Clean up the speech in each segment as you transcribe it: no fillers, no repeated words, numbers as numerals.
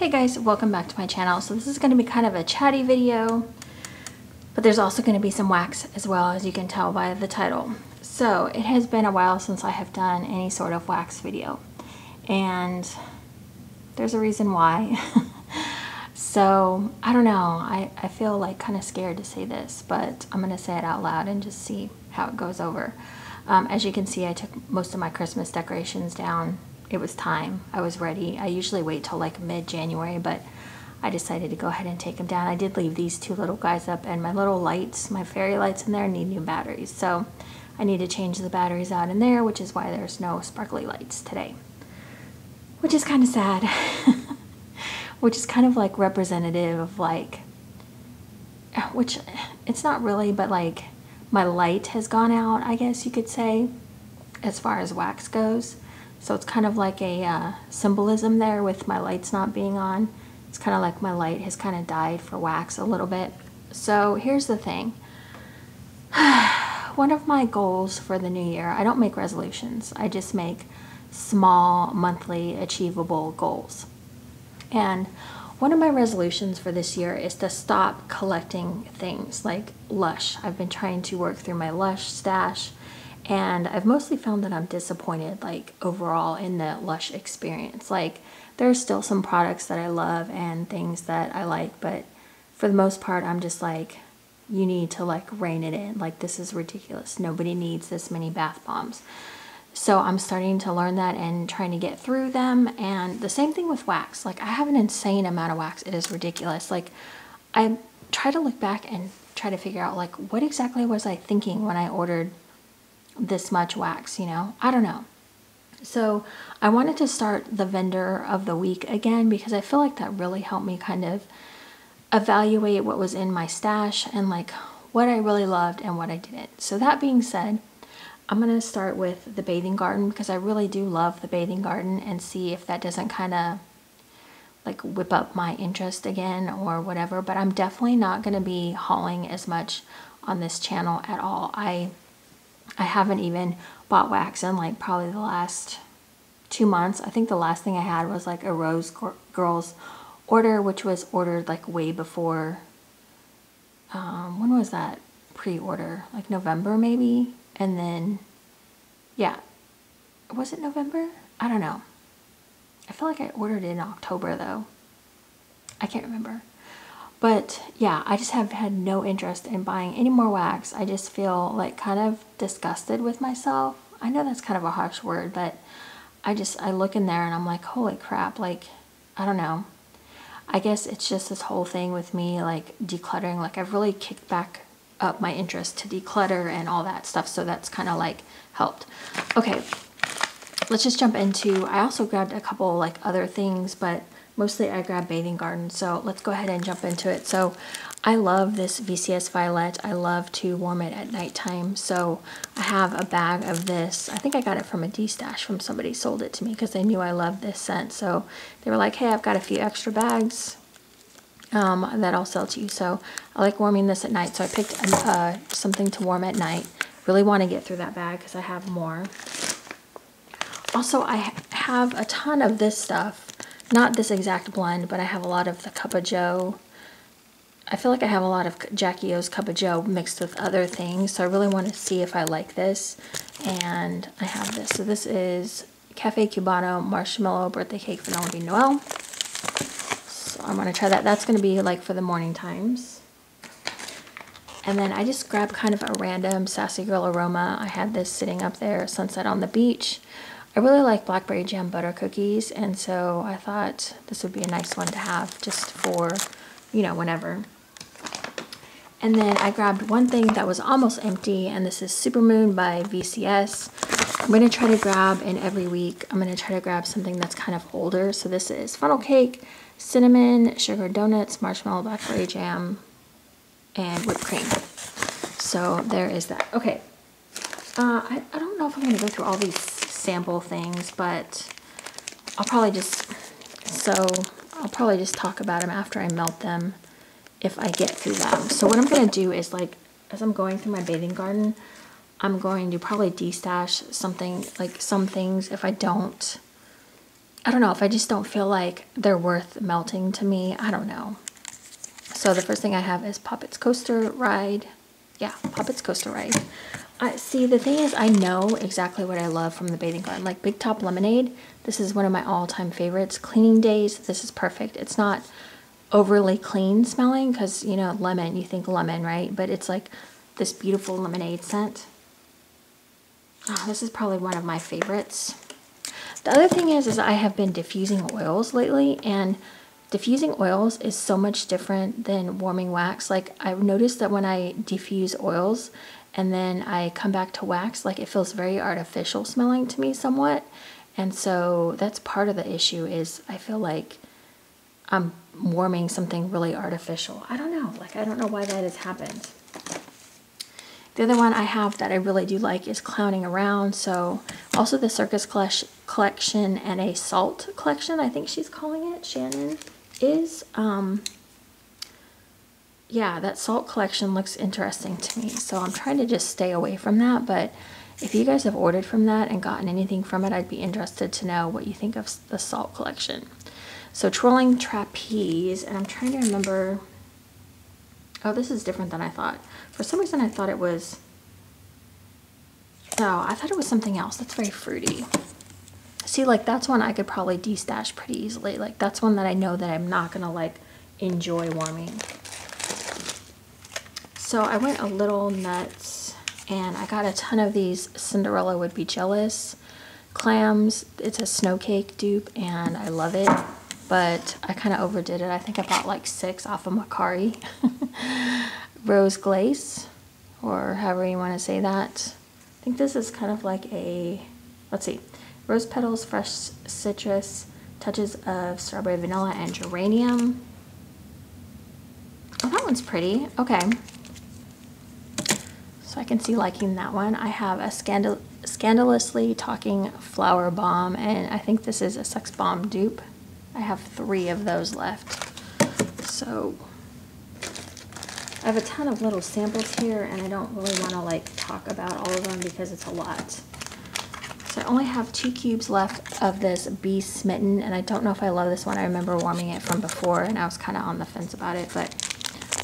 Hey guys, welcome back to my channel. So this is going to be kind of a chatty video, but there's also going to be some wax as well, as you can tell by the title. So it has been a while since I have done any sort of wax video, and there's a reason why. So I don't know, I feel like kind of scared to say this, but I'm going to say it out loud and just see how it goes over. As you can see, I took most of my Christmas decorations down. It was time. I was ready. I usually wait till like mid-January, but I decided to go ahead and take them down. I did leave these two little guys up, and my little lights, my fairy lights in there, need new batteries. So I need to change the batteries out in there, which is why there's no sparkly lights today. Which is kind of sad. Which is kind of like representative of like, which it's not really, but like my light has gone out, I guess you could say, as far as wax goes. So it's kind of like a symbolism there with my lights not being on. It's kind of like my light has kind of died for wax a little bit. So here's the thing. One of my goals for the new year, I don't make resolutions. I just make small, monthly, achievable goals. And one of my resolutions for this year is to stop collecting things like Lush. I've been trying to work through my Lush stash, and I've mostly found that I'm disappointed, like, overall in the Lush experience. Like, there's still some products that I love and things that I like, but for the most part, I'm just like, you need to, like, rein it in. Like, this is ridiculous. Nobody needs this many bath bombs. So I'm starting to learn that and trying to get through them. And the same thing with wax. Like, I have an insane amount of wax. It is ridiculous. Like, I try to look back and try to figure out, like, what exactly was I thinking when I ordered this much wax, you know? I don't know. So I wanted to start the vendor of the week again, because I feel like that really helped me kind of evaluate what was in my stash and like what I really loved and what I didn't. So that being said, I'm going to start with the bathing garden, because I really do love the bathing garden, and see if that doesn't kind of like whip up my interest again or whatever. But I'm definitely not going to be hauling as much on this channel at all. I haven't even bought wax in like probably the last 2 months. I think the last thing I had was like a Rose Girls order, which was ordered like way before, when was that pre-order? Like November maybe? And then, yeah, was it November? I don't know. I feel like I ordered it in October though. I can't remember. But yeah, I just have had no interest in buying any more wax. I just feel like kind of disgusted with myself. I know that's kind of a harsh word, but I look in there and I'm like, holy crap, like, I don't know. I guess it's just this whole thing with me, like, decluttering. Like, I've really kicked back up my interest to declutter and all that stuff, so that's kind of like helped. Okay, let's just jump into, I also grabbed a couple like other things, but mostly I grabbed bathing garden, so let's go ahead and jump into it. So I love this VCS Violet. I love to warm it at nighttime, so I have a bag of this. I think I got it from a D-stash from somebody, sold it to me because they knew I loved this scent. So they were like, hey, I've got a few extra bags that I'll sell to you. So I like warming this at night, so I picked something to warm at night. Really want to get through that bag because I have more. Also, I have a ton of this stuff. Not this exact blend, but I have a lot of the Cup of Joe. I feel like I have a lot of Jackie O's Cup of Joe mixed with other things, so I really want to see if I like this. And I have this. So this is Cafe Cubano Marshmallow Birthday Cake Vanilla Bean Noel. So I'm going to try that. That's going to be like for the morning times. And then I just grabbed kind of a random Sassy Girl aroma. I had this sitting up there, Sunset on the Beach. I really like blackberry jam butter cookies, and so I thought this would be a nice one to have just for, you know, whenever. And then I grabbed one thing that was almost empty, and this is Supermoon by VCS. I'm going to try to grab, in every week, I'm going to try to grab something that's kind of older. So this is funnel cake, cinnamon, sugar donuts, marshmallow, blackberry jam, and whipped cream. So there is that. Okay. I don't know if I'm going to go through all these sample things, but I'll probably just talk about them after I melt them if I get through them. So what I'm going to do is, like, as I'm going through my bathing garden, I'm going to probably de-stash something, like some things if I don't I don't know, if I just don't feel like they're worth melting to me. I don't know. So the first thing I have is Poppets Coaster Ride. Yeah, Poppets Coaster Ride. See, the thing is, I know exactly what I love from the bathing garden. Like Big Top Lemonade, this is one of my all-time favorites. Cleaning days, this is perfect. It's not overly clean smelling because, you know, lemon, you think lemon, right? But it's like this beautiful lemonade scent. Oh, this is probably one of my favorites. The other thing is I have been diffusing oils lately, and diffusing oils is so much different than warming wax. Like, I've noticed that when I diffuse oils and then I come back to wax, like, it feels very artificial smelling to me somewhat. And so that's part of the issue, is I feel like I'm warming something really artificial. I don't know. Like, I don't know why that has happened. The other one I have that I really do like is Clowning Around. So also the Circus collection and a Salt collection, I think she's calling it. Shannon is. Yeah, that Salt collection looks interesting to me. So I'm trying to just stay away from that. But if you guys have ordered from that and gotten anything from it, I'd be interested to know what you think of the Salt collection. So Twirling Trapeze, and I'm trying to remember. Oh, this is different than I thought. For some reason, I thought it was. No, I thought it was something else. That's very fruity. See, like, that's one I could probably de-stash pretty easily. Like, that's one that I know that I'm not gonna like enjoy warming. So I went a little nuts, and I got a ton of these Cinderella Would Be Jealous clams. It's a snow cake dupe, and I love it. But I kind of overdid it. I think I bought like 6 off of Macari. Rose Glace, or however you want to say that. I think this is kind of like a, let's see, rose petals, fresh citrus, touches of strawberry, vanilla, and geranium. Oh, that one's pretty. Okay. So I can see liking that one. I have a Scandalously Talking Flower Bomb, and I think this is a Sex Bomb dupe. I have 3 of those left. So I have a ton of little samples here, and I don't really want to like talk about all of them because it's a lot. So I only have 2 cubes left of this Be Smitten, and I don't know if I love this one. I remember warming it from before, and I was kind of on the fence about it. But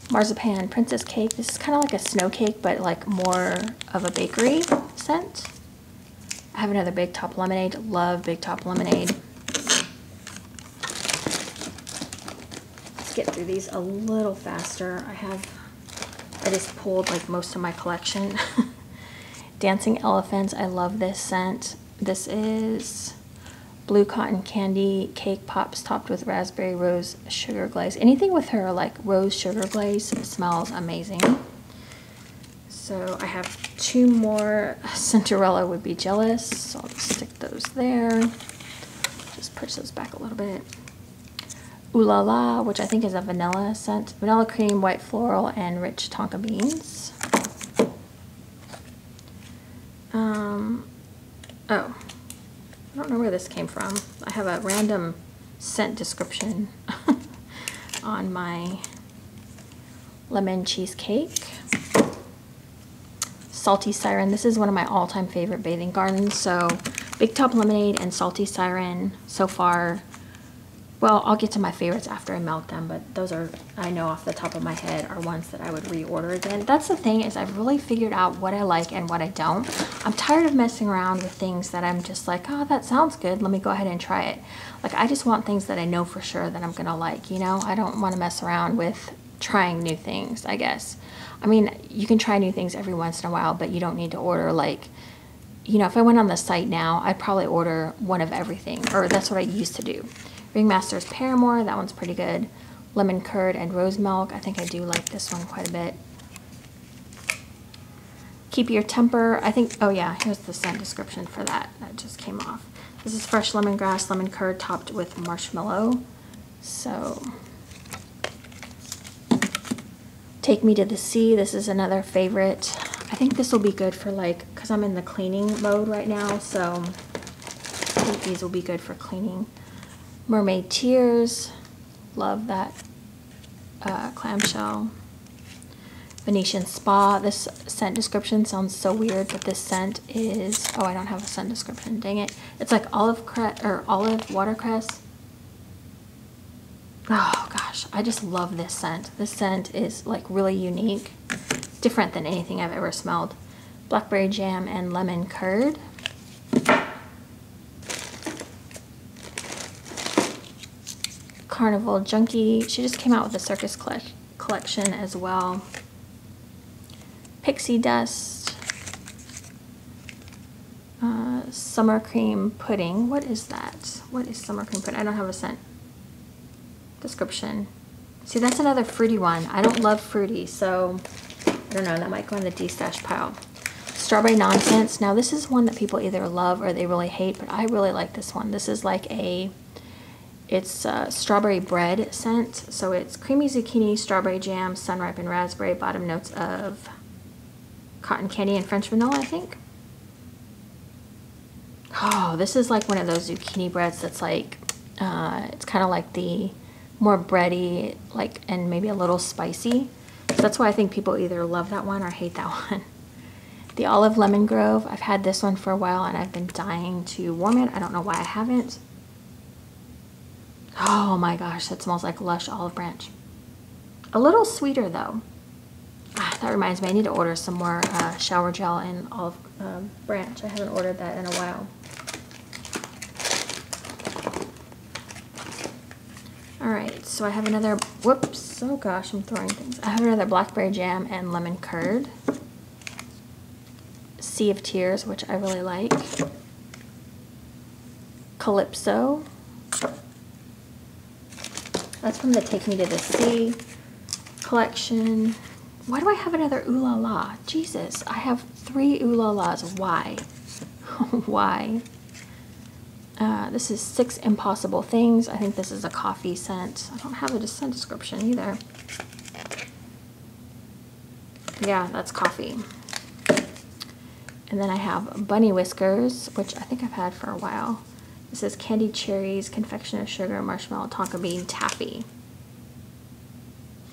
Marzipan Princess Cake. This is kind of like a snow cake, but like more of a bakery scent. I have another Big Top Lemonade. Love Big Top Lemonade. Get through these a little faster. I just pulled like most of my collection. Dancing Elephants, I love this scent. This is Blue Cotton Candy Cake Pops topped with raspberry rose sugar glaze. Anything with her like rose sugar glaze smells amazing. So I have 2 more Cinderella Would Be Jealous, so I'll just stick those there. Just push those back a little bit. Ooh La La, which I think is a vanilla scent. Vanilla cream, white floral, and rich tonka beans. Oh, I don't know where this came from. I have a random scent description on my lemon cheesecake. Salty Siren. This is one of my all-time favorite bathing gardens. So Big Top Lemonade and Salty Siren so far. Well, I'll get to my favorites after I melt them, but those are, I know off the top of my head, are ones that I would reorder again. That's the thing, is I've really figured out what I like and what I don't. I'm tired of messing around with things that I'm just like, oh, that sounds good, let me go ahead and try it. Like, I just want things that I know for sure that I'm gonna like, you know? I don't want to mess around with trying new things, I guess. I mean, you can try new things every once in a while, but you don't need to order, like, you know, if I went on the site now, I'd probably order one of everything, or that's what I used to do. Ringmaster's Paramore, that one's pretty good. Lemon Curd and Rose Milk, I think I do like this one quite a bit. Keep Your Temper, I think, oh yeah, here's the scent description for that. That just came off. This is fresh lemongrass, lemon curd topped with marshmallow. So, Take Me to the Sea, this is another favorite. I think this will be good for like, because I'm in the cleaning mode right now, so I think these will be good for cleaning. Mermaid Tears, love that clamshell. Venetian Spa. This scent description sounds so weird, but this scent is, oh, I don't have a scent description, dang it. It's like olive watercress. Oh gosh, I just love this scent. This scent is like really unique, different than anything I've ever smelled. Blackberry jam and lemon curd. Carnival Junkie. She just came out with a circus collection as well. Pixie Dust. Summer Cream Pudding. What is that? What is Summer Cream Pudding? I don't have a scent description. See, that's another fruity one. I don't love fruity, so I don't know. That might go in the de-stash pile. Strawberry Nonsense. Now, this is one that people either love or they really hate, but I really like this one. This is like it's strawberry bread scent. So it's creamy zucchini, strawberry jam, sun-ripened raspberry, bottom notes of cotton candy and French vanilla, I think. Oh, this is like one of those zucchini breads that's like, it's kind of like the more bready, like, and maybe a little spicy. So that's why I think people either love that one or hate that one. The Olive Lemon Grove. I've had this one for a while and I've been dying to warm it. I don't know why I haven't. Oh my gosh, that smells like lush olive branch. A little sweeter though. Ah, that reminds me, I need to order some more shower gel and olive branch. I haven't ordered that in a while. Alright, so I have another, whoops, oh gosh, I'm throwing things. I have another blackberry jam and lemon curd. Sea of Tears, which I really like. Calypso. That's from the Take Me to the Sea collection. Why do I have another Ooh La La? Jesus, I have 3 Ooh La Las. Why? Why? This is 6 Impossible Things. I think this is a coffee scent. I don't have a scent description either. Yeah, that's coffee. And then I have Bunny Whiskers, which I think I've had for a while. This is candied cherries, confectioner sugar, marshmallow, tonka bean, taffy.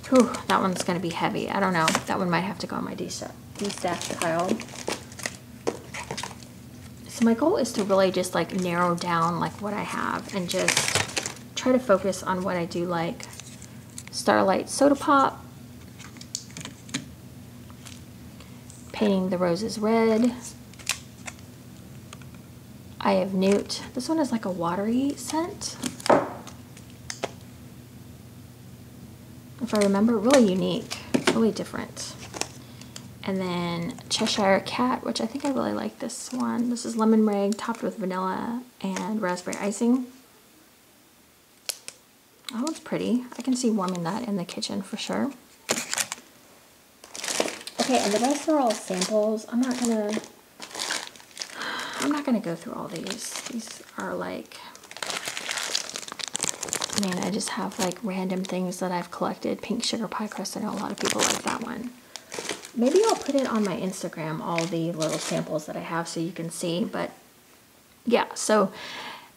Whew, that one's going to be heavy. I don't know. That one might have to go on my de-stash pile. So my goal is to really just like narrow down like what I have and just try to focus on what I do like. Starlight Soda Pop. Painting the Roses Red. Eye of Newt. This one is like a watery scent. If I remember, really unique, really different. And then Cheshire Cat, which I think I really like this one. This is lemon meringue topped with vanilla and raspberry icing. That one's pretty. I can see warming that in the kitchen for sure. Okay, and the rest are all samples. I'm not gonna go through all these. These are like, I mean, I just have like random things that I've collected. Pink Sugar Pie Crust, I know a lot of people like that one. Maybe I'll put it on my Instagram, all the little samples that I have so you can see, but yeah, so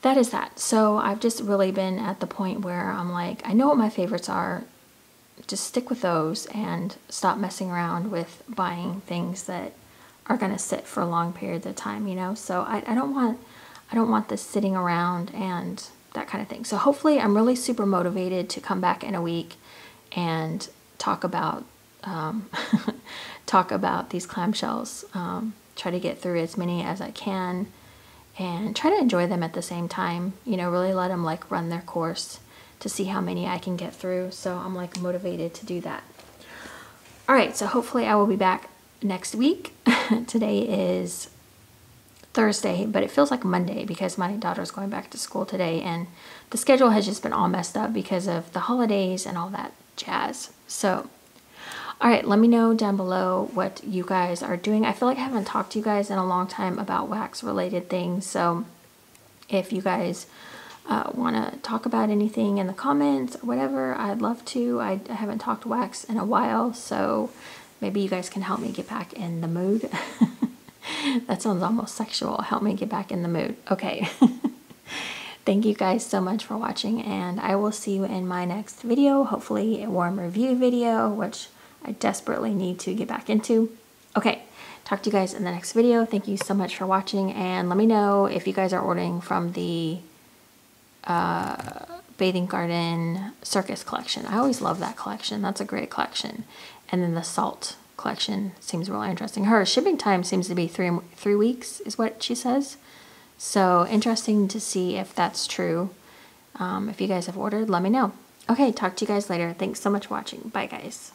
that is that. So I've just really been at the point where I'm like, I know what my favorites are. Just stick with those and stop messing around with buying things that are going to sit for long periods of time, you know? So I don't want this sitting around and that kind of thing. So hopefully I'm really super motivated to come back in a week and talk about talk about these clamshells. Try to get through as many as I can and try to enjoy them at the same time. You know, really let them like run their course to see how many I can get through. So I'm like motivated to do that. All right, so hopefully I will be back next week. Today is Thursday, but it feels like Monday because my daughter's going back to school today and the schedule has just been all messed up because of the holidays and all that jazz. So, all right, let me know down below what you guys are doing. I feel like I haven't talked to you guys in a long time about wax related things. So if you guys want to talk about anything in the comments or whatever, I'd love to. I haven't talked wax in a while, so maybe you guys can help me get back in the mood. That sounds almost sexual. Help me get back in the mood. Okay. Thank you guys so much for watching, and I will see you in my next video. Hopefully a warm review video, which I desperately need to get back into. Okay, talk to you guys in the next video. Thank you so much for watching, and let me know if you guys are ordering from the Bathing Garden Circus collection. I always love that collection. That's a great collection. And then the Salt collection seems really interesting. Her shipping time seems to be three weeks is what she says. So interesting to see if that's true. If you guys have ordered, let me know. Okay, talk to you guys later. Thanks so much for watching. Bye, guys.